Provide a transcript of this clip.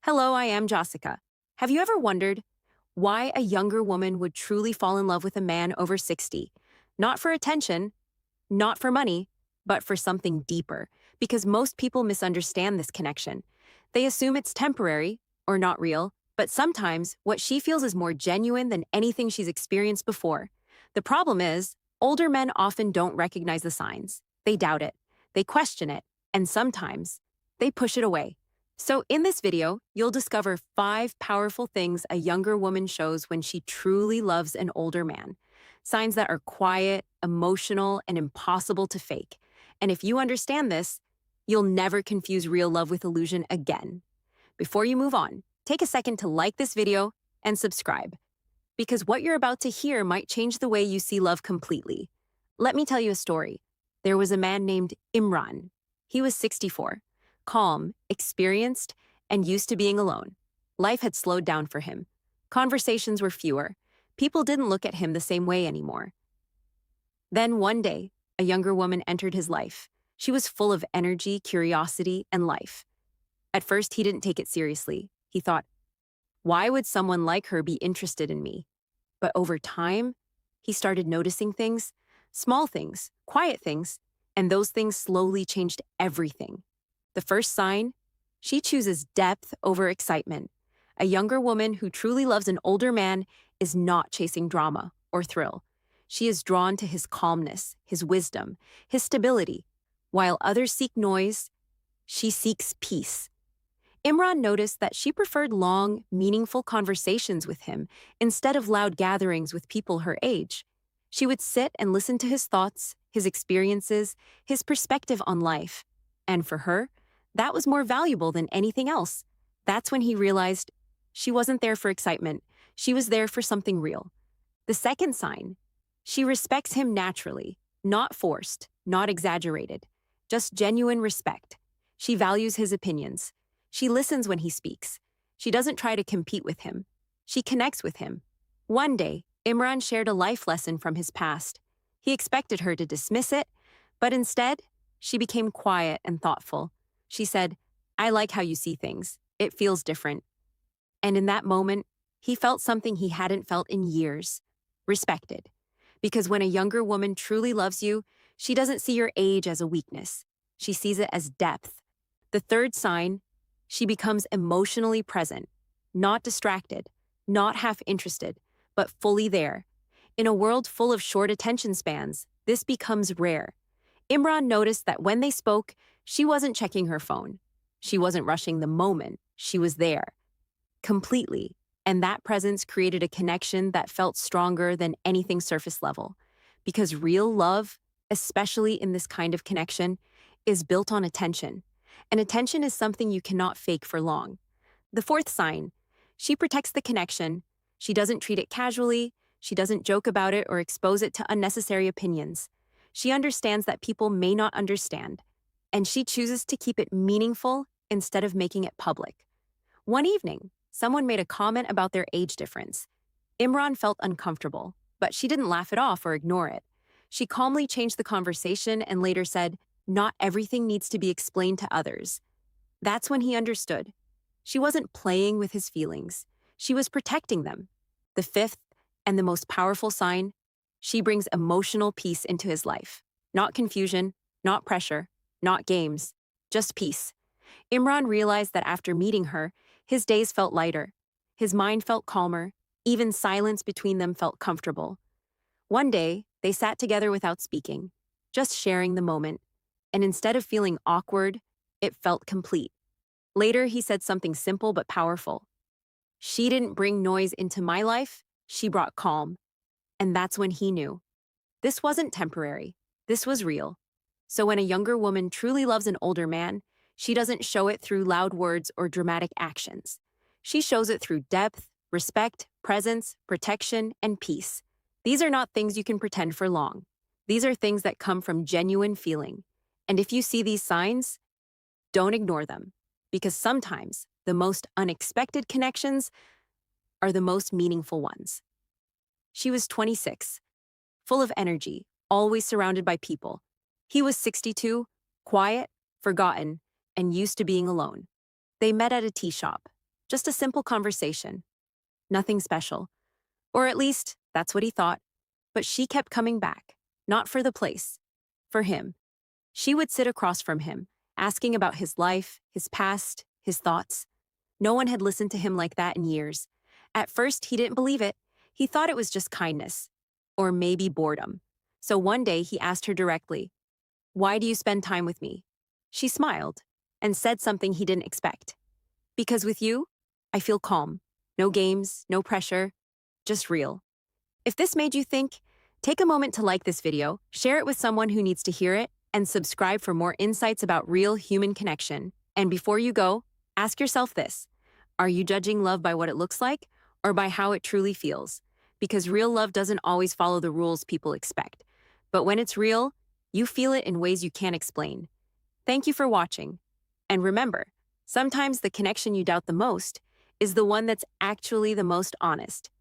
Hello, I am Jessica. Have you ever wondered why a younger woman would truly fall in love with a man over 60? Not for attention, not for money, but for something deeper, because most people misunderstand this connection. They assume it's temporary or not real, but sometimes what she feels is more genuine than anything she's experienced before. The problem is, older men often don't recognize the signs. They doubt it, they question it, and sometimes they push it away. So, in this video, you'll discover 5 powerful things a younger woman shows when she truly loves an older man. Signs that are quiet, emotional, and impossible to fake. And if you understand this, you'll never confuse real love with illusion again. Before you move on, take a second to like this video and subscribe, because what you're about to hear might change the way you see love completely. Let me tell you a story. There was a man named Imran. He was 64, calm, experienced, and used to being alone. Life had slowed down for him. Conversations were fewer. People didn't look at him the same way anymore. Then one day, a younger woman entered his life. She was full of energy, curiosity, and life. At first, he didn't take it seriously. He thought, why would someone like her be interested in me? But over time, he started noticing things, small things, quiet things, and those things slowly changed everything. The first sign, she chooses depth over excitement. A younger woman who truly loves an older man is not chasing drama or thrill. She is drawn to his calmness, his wisdom, his stability. While others seek noise, she seeks peace. Imran noticed that she preferred long, meaningful conversations with him instead of loud gatherings with people her age. She would sit and listen to his thoughts, his experiences, his perspective on life. And for her, that was more valuable than anything else. That's when he realized she wasn't there for excitement. She was there for something real. The second sign, she respects him naturally, not forced, not exaggerated, just genuine respect. She values his opinions. She listens when he speaks. She doesn't try to compete with him. She connects with him. One day, Imran shared a life lesson from his past. He expected her to dismiss it, but instead, she became quiet and thoughtful. She said, I like how you see things. It feels different. And in that moment, he felt something he hadn't felt in years, respected. Because when a younger woman truly loves you, she doesn't see your age as a weakness. She sees it as depth. The third sign, she becomes emotionally present, not distracted, not half interested, but fully there. In a world full of short attention spans, this becomes rare. Imran noticed that when they spoke, she wasn't checking her phone. She wasn't rushing the moment. She was there, completely. And that presence created a connection that felt stronger than anything surface level. Because real love, especially in this kind of connection, is built on attention. And attention is something you cannot fake for long. The fourth sign, she protects the connection. She doesn't treat it casually. She doesn't joke about it or expose it to unnecessary opinions. She understands that people may not understand, and she chooses to keep it meaningful instead of making it public. One evening, someone made a comment about their age difference. Imran felt uncomfortable, but she didn't laugh it off or ignore it. She calmly changed the conversation and later said, not everything needs to be explained to others. That's when he understood. She wasn't playing with his feelings. She was protecting them. The fifth and the most powerful sign, she brings emotional peace into his life. Not confusion, not pressure, not games, just peace. Imran realized that after meeting her, his days felt lighter. His mind felt calmer. Even silence between them felt comfortable. One day, they sat together without speaking, just sharing the moment. And instead of feeling awkward, it felt complete. Later, he said something simple but powerful. She didn't bring noise into my life, she brought calm. And that's when he knew. This wasn't temporary. This was real. So when a younger woman truly loves an older man, she doesn't show it through loud words or dramatic actions. She shows it through depth, respect, presence, protection, and peace. These are not things you can pretend for long. These are things that come from genuine feeling. And if you see these signs, don't ignore them, because sometimes the most unexpected connections are the most meaningful ones. She was 26, full of energy, always surrounded by people. He was 62, quiet, forgotten, and used to being alone. They met at a tea shop. Just a simple conversation. Nothing special. Or at least, that's what he thought. But she kept coming back. Not for the place. For him. She would sit across from him, asking about his life, his past, his thoughts. No one had listened to him like that in years. At first, he didn't believe it. He thought it was just kindness. Or maybe boredom. So one day, he asked her directly, "Why do you spend time with me?" She smiled and said something he didn't expect. "Because with you, I feel calm. No games, no pressure, just real." If this made you think, take a moment to like this video, share it with someone who needs to hear it, and subscribe for more insights about real human connection. And before you go, ask yourself this: are you judging love by what it looks like or by how it truly feels? Because real love doesn't always follow the rules people expect. But when it's real, you feel it in ways you can't explain. Thank you for watching. And remember, sometimes the connection you doubt the most is the one that's actually the most honest.